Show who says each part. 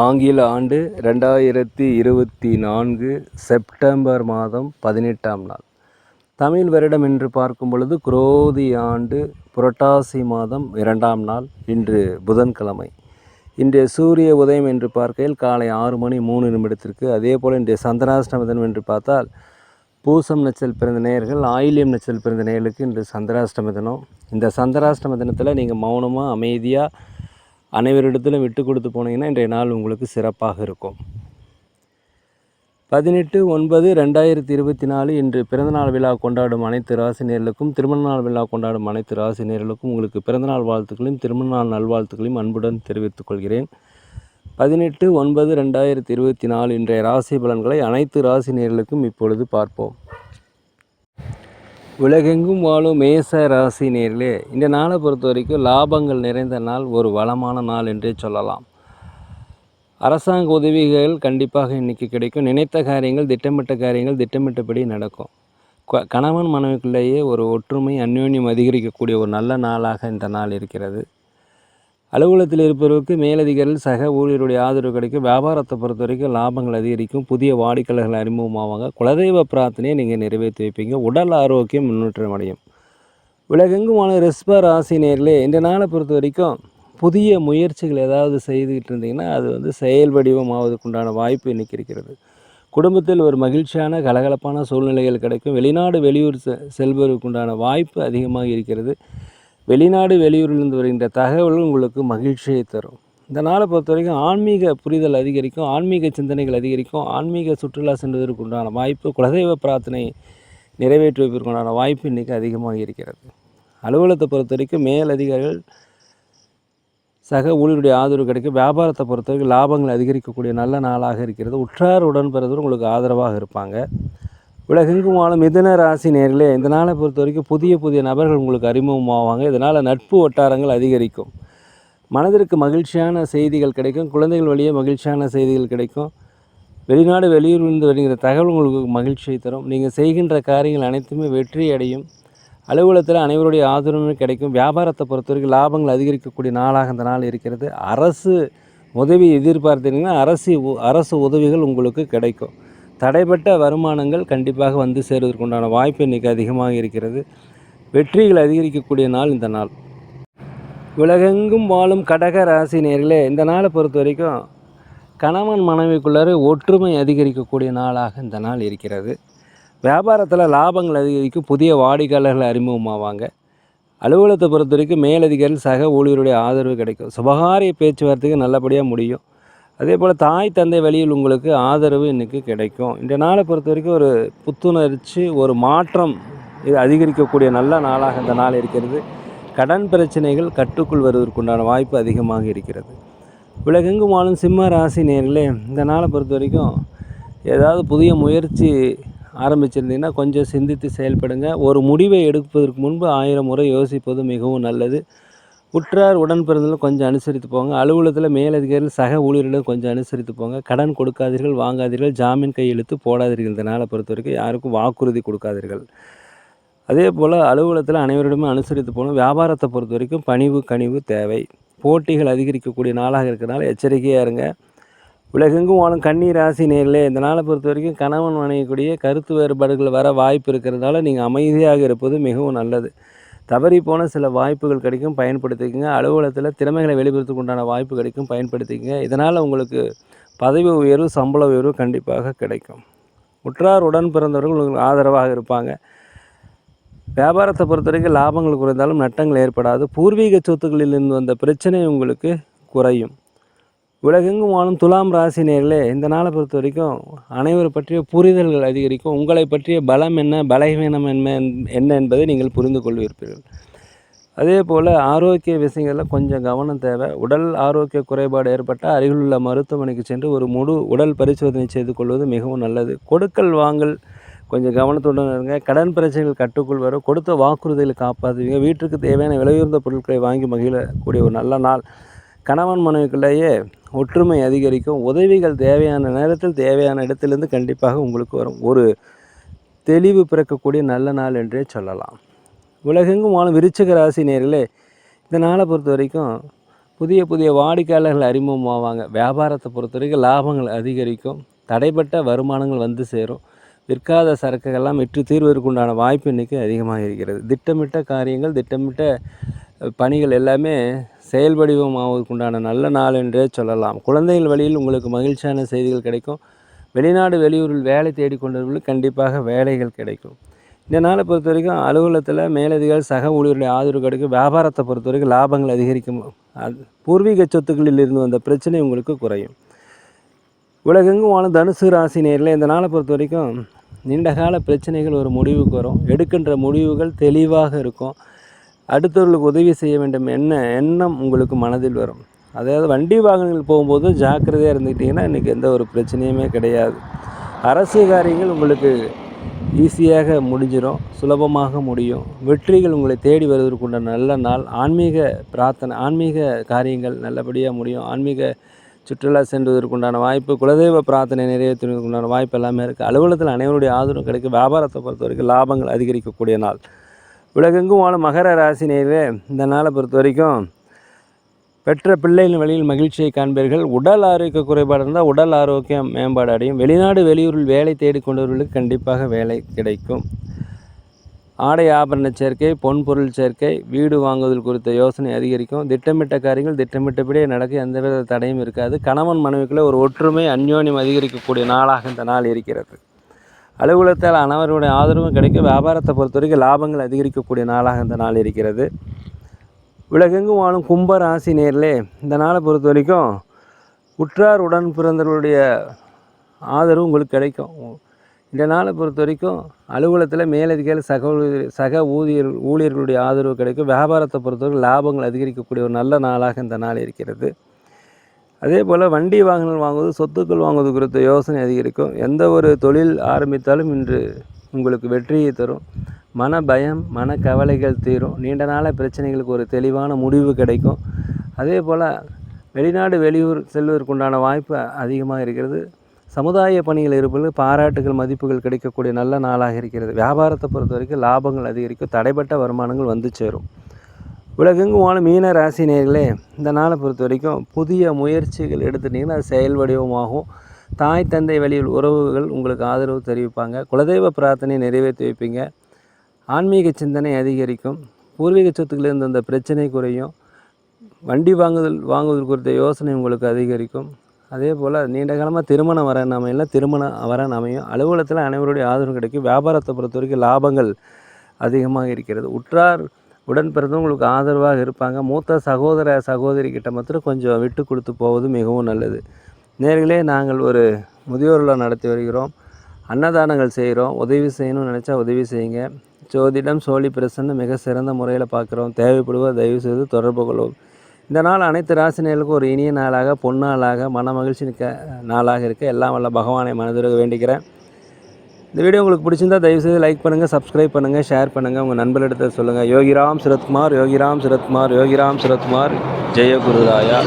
Speaker 1: ஆங்கில ஆண்டு 2024 செப்டம்பர் மாதம் 18ஆம் நாள். தமிழ் வருடம் என்று பார்க்கும் பொழுது குரோதி ஆண்டு புரட்டாசி மாதம் 2ஆம் நாள். இன்று புதன்கிழமை. இன்றைய சூரிய உதயம் என்று பார்க்கையில் காலை 6:03. அதேபோல் இன்றைய சந்திராஷ்டம தினம் என்று பார்த்தால் பூசம் நட்சத்திரம் பிறந்த நேயர்கள், ஆயில்யம் நட்சத்திரம் பிறந்த நேயர்களுக்கு இன்று சந்திராஷ்டம தினம். இந்த சந்திராஷ்டம தினத்தில் நீங்கள் மௌனமாக அமைதியாக அனைவரிடத்திலும் விட்டு கொடுத்து போனீங்கன்னா இன்றைய நாள் உங்களுக்கு சிறப்பாக இருக்கும். 18/9/2024 இன்று பிறந்தநாள் விழா கொண்டாடும் அனைத்து ராசினியர்களுக்கும், திருமண நாள் விழா கொண்டாடும் அனைத்து ராசினியர்களுக்கும் உங்களுக்கு பிறந்தநாள் வாழ்த்துக்களையும் திருமணநாள் நல்வாழ்த்துக்களையும் அன்புடன் தெரிவித்துக் கொள்கிறேன். 18/9/2024 இன்றைய ராசி பலன்களை அனைத்து ராசினியர்களுக்கும் இப்பொழுது பார்ப்போம். உலகெங்கும் வாழும் மேச ராசி நேர்களே, இந்த நாளை பொறுத்த வரைக்கும் லாபங்கள் நிறைந்த நாள், ஒரு வளமான நாள் என்றே சொல்லலாம். அரசாங்க உதவிகள் கண்டிப்பாக இன்றைக்கி கிடைக்கும். நினைத்த காரியங்கள், திட்டமிட்ட காரியங்கள் திட்டமிட்டபடி நடக்கும். கணவன் மனைவிக்குள்ளேயே ஒரு ஒற்றுமை, அந்யோன்யம் அதிகரிக்கக்கூடிய ஒரு நல்ல நாளாக இந்த நாள் இருக்கிறது. அலுவலகத்தில் இருப்பவர்களுக்கு மேலதிகாரிகள், சக ஊழியருடைய ஆதரவு கிடைக்கும். வியாபாரத்தை பொறுத்த வரைக்கும் லாபங்கள் அதிகரிக்கும். புதிய வாடிக்கையாளர்கள் அறிமுகமாவாங்க. குலதெய்வ பிரார்த்தனையை நீங்கள் நிறைவேற்றி வைப்பீங்க. உடல் ஆரோக்கியம் முன்னேற்றம் அடையும். உலகெங்குமான ரிஷப ராசி நேயர்களே, இந்த நாளை பொறுத்த வரைக்கும் புதிய முயற்சிகள் ஏதாவது செய்துக்கிட்டு இருந்தீங்கன்னா அது செயல் வடிவமாவதுக்குண்டான வாய்ப்பு இன்றைக்கி இருக்கிறது. குடும்பத்தில் ஒரு மகிழ்ச்சியான கலகலப்பான சூழ்நிலைகள் கிடைக்கும். வெளிநாடு வெளியூர் செல்வதற்குண்டான வாய்ப்பு அதிகமாக இருக்கிறது. வெளிநாடு வெளியூரிலிருந்து வருகின்ற தகவல்கள் உங்களுக்கு மகிழ்ச்சியை தரும். இந்த நாளை பொறுத்த வரைக்கும் ஆன்மீக புரிதல் அதிகரிக்கும். ஆன்மீக சிந்தனைகள் அதிகரிக்கும். ஆன்மீக சுற்றுலா செல்வதற்கு உண்டான வாய்ப்பு, குலதெய்வ பிரார்த்தனை நிறைவேற்றுவதற்குண்டான வாய்ப்பு இன்றைக்கி அதிகமாக இருக்கிறது. அலுவலகத்தை பொறுத்த வரைக்கும் மேலதிகாரிகள், சக ஊழியருடைய ஆதரவு கிடைக்கும். வியாபாரத்தை பொறுத்த வரைக்கும் லாபங்கள் அதிகரிக்கக்கூடிய நல்ல நாளாக இருக்கிறது. உற்றார் உடன்பிறந்தவர் உங்களுக்கு ஆதரவாக இருப்பாங்க. உலகெங்கும் வாழும் மிதுன ராசி நேர்களே, இந்த நாளை பொறுத்த வரைக்கும் புதிய நபர்கள் உங்களுக்கு அறிமுகமாவாங்க. இதனால் நட்பு வட்டாரங்கள் அதிகரிக்கும். மனதிற்கு மகிழ்ச்சியான செய்திகள் கிடைக்கும். குழந்தைகள் வழியே மகிழ்ச்சியான செய்திகள் கிடைக்கும். வெளிநாடு வெளியூரிலிருந்து வருகிற தகவல் உங்களுக்கு மகிழ்ச்சியை தரும். நீங்கள் செய்கின்ற காரியங்கள் அனைத்துமே வெற்றி அடையும். அலுவலகத்தில் அனைவருடைய ஆதரவும் கிடைக்கும். வியாபாரத்தை பொறுத்த வரைக்கும் லாபங்கள் அதிகரிக்கக்கூடிய நாளாக இந்த நாள் இருக்கிறது. அரசு உதவி எதிர்பார்த்தீங்கன்னா அரசு உதவிகள் உங்களுக்கு கிடைக்கும். தடைப்பட்ட வருமானங்கள் கண்டிப்பாக வந்து சேருவதற்குண்டான வாய்ப்பு இன்றைக்கி அதிகமாக இருக்கிறது. வெற்றிகள் அதிகரிக்கக்கூடிய நாள் இந்த நாள். உலகெங்கும் வாழும் கடக ராசி நேயர்களே, இந்த நாளை பொறுத்த வரைக்கும் கணவன் மனைவிக்குள்ளார ஒற்றுமை அதிகரிக்கக்கூடிய நாளாக இந்த நாள் இருக்கிறது. வியாபாரத்தில் லாபங்கள் அதிகரிக்கும். புதிய வாடிக்கையாளர்கள் அறிமுகமாவாங்க. அலுவலகத்தை பொறுத்த வரைக்கும் மேலதிகாரிகள், சக ஊழியருடைய ஆதரவு கிடைக்கும். சுபகாரிய பேச்சுவார்த்தைக்கு நல்லபடியாக முடியும். அதே போல் தாய் தந்தை வழியில் உங்களுக்கு ஆதரவு இன்றைக்கி கிடைக்கும். இந்த நாளை பொறுத்த வரைக்கும் ஒரு புத்துணர்ச்சி, ஒரு மாற்றம் இது அதிகரிக்கக்கூடிய நல்ல நாளாக இந்த நாள் இருக்கிறது. கடன் பிரச்சனைகள் கட்டுக்குள் வருவதற்குண்டான வாய்ப்பு அதிகமாக இருக்கிறது. உலகெங்கும் வாழும் சிம்ம ராசி நேயர்களே, இந்த நாளை பொறுத்த வரைக்கும் ஏதாவது புதிய முயற்சி ஆரம்பிச்சிருந்தீங்கன்னா கொஞ்சம் சிந்தித்து செயல்படுங்க. ஒரு முடிவை எடுப்பதற்கு முன்பு 1000 முறை யோசிப்பது மிகவும் நல்லது. உற்றார் உடன் பிறந்தவர்களும் கொஞ்சம் அனுசரித்து போங்க. அலுவலகத்தில் மேலதிகாரிகள், சக ஊழியர்களும் கொஞ்சம் அனுசரித்து போங்க. கடன் கொடுக்காதீர்கள், வாங்காதீர்கள், ஜாமீன் கையெழுத்து போடாதீர்கள். இந்த நாளை பொறுத்த வரைக்கும் யாருக்கும் வாக்குறுதி கொடுக்காதீர்கள். அதே போல் அலுவலகத்தில் அனைவரிடமே அனுசரித்து போகணும். வியாபாரத்தை பொறுத்த வரைக்கும் பணிவு கனிவு தேவை. போட்டிகள் அதிகரிக்கக்கூடிய நாளாக இருக்கிறனால எச்சரிக்கையாக இருங்க. உலகெங்கும் வாழும் கன்னி ராசி நேயர்களே, இந்த நாளை பொறுத்த வரைக்கும் கணவன் மனைவிக்கூடிய கருத்து வேறுபாடுகள் வர வாய்ப்பு இருக்கிறதுனால நீங்கள் அமைதியாக இருப்பது மிகவும் நல்லது. தவறி போன சில வாய்ப்புகள் கிடைக்கும், பயன்படுத்திக்கங்க. அலுவலகத்தில் திறமைகளை வெளிப்படுத்துக்கு உண்டான வாய்ப்பு கிடைக்கும், பயன்படுத்திக்கங்க. இதனால் உங்களுக்கு பதவி உயர்வு, சம்பள உயர்வு கண்டிப்பாக கிடைக்கும். உற்றார் உடன் பிறந்தவர்கள் உங்களுக்கு ஆதரவாக இருப்பாங்க. வியாபாரத்தை பொறுத்த வரைக்கும் லாபங்கள் குறைந்தாலும் நட்டங்கள் ஏற்படாது. பூர்வீக சொத்துக்களிலிருந்து வந்த பிரச்சனை உங்களுக்கு குறையும். உலகெங்கும் வாழும் துலாம் ராசி நேயர்களே, இந்த நாளை பொறுத்த வரைக்கும் அனைவரை பற்றிய புரிதல்கள் அதிகரிக்கும். உங்களை பற்றிய பலம் என்ன, பலவீனம் என்ன என்பதை நீங்கள் புரிந்து கொள்வீர்கள். அதே போல் ஆரோக்கிய விஷயங்களில் கொஞ்சம் கவனம் தேவை. உடல் ஆரோக்கிய குறைபாடு ஏற்பட்டால் அருகிலுள்ள மருத்துவமனைக்கு சென்று ஒரு முழு உடல் பரிசோதனை செய்து கொள்வது மிகவும் நல்லது. கொடுக்கல் வாங்கல் கொஞ்சம் கவனத்துடன் இருங்க. கடன் பிரச்சனைகள் கட்டுக்குள் வரும். கொடுத்த வாக்குறுதிகளை காப்பாற்றுவீங்க. வீட்டுக்கு தேவையான விலையுயர்ந்த பொருட்களை வாங்கி மகிழக்கூடிய ஒரு நல்ல நாள். கணவன் மனைவிக்குள்ளேயே ஒற்றுமை அதிகரிக்கும். உதவிகள் தேவையான நேரத்தில் தேவையான இடத்திலிருந்து கண்டிப்பாக உங்களுக்கு வரும். ஒரு தெளிவு பிறக்கக்கூடிய நல்ல நாள் என்றே சொல்லலாம். உலகெங்கும் வாழும் விருச்சிக ராசி நேயர்களே, இந்த நாளை பொறுத்த வரைக்கும் புதிய புதிய வாடிக்கையாளர்கள் அறிமுகமாவாங்க. வியாபாரத்தை பொறுத்த வரைக்கும் லாபங்கள் அதிகரிக்கும். தடைப்பட்ட வருமானங்கள் வந்து சேரும். விற்காத சரக்குகள்லாம் விற்று தீர்வதற்கு உண்டான வாய்ப்பு இன்றைக்கி அதிகமாக இருக்கிறது. திட்டமிட்ட காரியங்கள், திட்டமிட்ட பணிகள் எல்லாமே செயல் வடிவமாவதற்குண்டான நல்ல நாள் என்றே சொல்லலாம். குழந்தைகள் வழியில் உங்களுக்கு மகிழ்ச்சியான செய்திகள் கிடைக்கும். வெளிநாடு வெளியூரில் வேலை தேடிக்கொண்டவர்களுக்கு கண்டிப்பாக வேலைகள் கிடைக்கும். இந்த நாளை பொறுத்த வரைக்கும் அலுவலகத்தில் மேலதிகாரி சக ஊழியருடைய ஆதரவு கிடைக்கும். வியாபாரத்தை பொறுத்த வரைக்கும் லாபங்கள் அதிகரிக்கும். பூர்வீக சொத்துக்களில் இருந்து வந்த பிரச்சனை உங்களுக்கு குறையும். உலகெங்கும் வாழும் தனுசு ராசி நேரில் இந்த நாளை பொறுத்த வரைக்கும் நீண்டகால பிரச்சனைகள் ஒரு முடிவுக்கு வரும். எடுக்கின்ற முடிவுகள் தெளிவாக இருக்கும். அடுத்தவர்களுக்கு உதவி செய்ய வேண்டும் எண்ணம் உங்களுக்கு மனதில் வரும். அதாவது வண்டி வாகனங்கள் போகும்போது ஜாக்கிரதையாக இருந்துக்கிட்டிங்கன்னா இன்றைக்கி எந்த ஒரு பிரச்சனையுமே கிடையாது. அரசு காரியங்கள் உங்களுக்கு ஈஸியாக முடிஞ்சிடும், சுலபமாக முடியும். வெற்றிகள் உங்களை தேடி வருவதற்குண்ட நல்ல நாள். ஆன்மீக பிரார்த்தனை, ஆன்மீக காரியங்கள் நல்லபடியாக முடியும். ஆன்மீக சுற்றுலா சென்றுவதற்குண்டான வாய்ப்பு, குலதெய்வ பிரார்த்தனை நிறைவேற்றுவதற்குண்டான வாய்ப்பு எல்லாமே இருக்குது. அலுவலகத்தில் அனைவருடைய ஆதரவும் கிடைக்கும். வியாபாரத்தை பொறுத்த வரைக்கும் லாபங்கள் அதிகரிக்கக்கூடிய நாள். உலகெங்கும் வாழும் மகர ராசி நேயர்களே, இந்த நாளை பொறுத்த வரைக்கும் பெற்ற பிள்ளைகளின் வழியில் மகிழ்ச்சியை காண்பீர்கள். உடல் ஆரோக்கிய குறைபாடு இருந்தால் உடல் ஆரோக்கியம் மேம்பாடு அடையும். வெளிநாடு வெளியூரில் வேலை தேடிக்கொண்டவர்களுக்கு கண்டிப்பாக வேலை கிடைக்கும். ஆடை ஆபரண சேர்க்கை, பொன்பொருள் சேர்க்கை, வீடு வாங்குவதில் குறித்த யோசனை அதிகரிக்கும். திட்டமிட்ட காரியங்கள் திட்டமிட்டபடியே நடக்க எந்தவித தடையும் இருக்காது. கணவன் மனைவிக்குள்ளே ஒரு ஒற்றுமை, அந்யோன்யம் அதிகரிக்கக்கூடிய நாளாக இந்த நாள் இருக்கிறது. அலுவலகத்தில் அனைவருடைய ஆதரவும் கிடைக்கும். வியாபாரத்தை பொறுத்த வரைக்கும் லாபங்கள் அதிகரிக்கக்கூடிய நாளாக இந்த நாள் இருக்கிறது. உலகெங்கும் வாழும் கும்ப ராசி நேரிலே இந்த நாளை பொறுத்த வரைக்கும் உற்றார் உடன் பிறந்தவர்களுடைய ஆதரவு உங்களுக்கு கிடைக்கும். இந்த நாளை பொறுத்த வரைக்கும் அலுவலகத்தில் மேலதிகாரி சக ஊழியர்களுடைய ஆதரவு கிடைக்கும். வியாபாரத்தை பொறுத்தவரைக்கும் லாபங்கள் அதிகரிக்கக்கூடிய ஒரு நல்ல நாளாக இந்த நாள் இருக்கிறது. அதே போல் வண்டி வாகனங்கள் வாங்குவது, சொத்துக்கள் வாங்குவது குறித்த யோசனை அதிகரிக்கும். எந்த ஒரு தொழில் ஆரம்பித்தாலும் இன்று உங்களுக்கு வெற்றியை தரும். மன பயம், மன கவலைகள் தீரும். நீண்ட நாள பிரச்சனைகளுக்கு ஒரு தெளிவான முடிவு கிடைக்கும். அதே போல் வெளிநாடு வெளியூர் செல்வதற்குண்டான வாய்ப்பு அதிகமாக இருக்கிறது. சமுதாய பணிகள் இருப்பது பாராட்டுகள், மதிப்புகள் கிடைக்கக்கூடிய நல்ல நாளாக இருக்கிறது. வியாபாரத்தை பொறுத்த வரைக்கும் லாபங்கள் அதிகரிக்கும். தடைப்பட்ட வருமானங்கள் வந்து சேரும். உலகெங்கும் வாழும் மீன ராசி நேயர்களே, இந்த நாளை பொறுத்த வரைக்கும் புதிய முயற்சிகள் எடுத்துட்டிங்கன்னா அது செயல் வடிவமாகும். தாய் தந்தை வழியில் உறவுகள் உங்களுக்கு ஆதரவு தெரிவிப்பாங்க. குலதெய்வ பிரார்த்தனை நிறைவேற்றி வைப்பீங்க. ஆன்மீக சிந்தனை அதிகரிக்கும். பூர்வீக சொத்துக்களில் அந்த பிரச்சனை குறையும். வண்டி வாங்குதல் குறித்த யோசனை உங்களுக்கு அதிகரிக்கும். அதே போல் நீண்ட காலமாக திருமணம் வரன் அமையலாம், திருமணம் வரன் அமையும். அலுவலகத்தில் அனைவருடைய ஆதரவு கிடைக்கும். வியாபாரத்தை பொறுத்த வரைக்கும் லாபங்கள் அதிகமாக இருக்கிறது. உற்றார் உடன் பிறந்தவங்களுக்கு ஆதரவாக இருப்பாங்க. மூத்த சகோதரிக்கிட்ட மாத்திரம் கொஞ்சம் விட்டு கொடுத்து போவது மிகவும் நல்லது. நேர்களே, நாங்கள் ஒரு முதியோர்களை நடத்தி வருகிறோம். அன்னதானங்கள் செய்கிறோம். உதவி செய்யணும்னு நினச்சா உதவி செய்யுங்க. ஜோதிடம், சோழி பிரசன்ன மிக சிறந்த முறையில் பார்க்குறோம். தேவைப்படுவோர் தயவு செய்து தொடர்பு கொள்வோம். இந்த நாள் அனைத்து ராசினியர்களுக்கும் ஒரு இனிய நாளாக, பொன்னாளாக, மன மகிழ்ச்சி மிக்க நாளாக இருக்க எல்லாம் வல்ல பகவானை மனதிற்கு வேண்டிக்கிறேன். இந்த வீடியோ உங்களுக்கு பிடிச்சிருந்தா தயவுசெய்து லைக் பண்ணுங்கள், சப்ஸ்கிரைப் பண்ணுங்கள், ஷேர் பண்ணுங்கள், உங்கள் நண்பர்களிடத்தை சொல்லுங்கள். யோகிராம் சுரத்குமார், யோகிராம் சுரத்குமார், யோகிராம் சுரத்குமார். ஜெய குருராயா.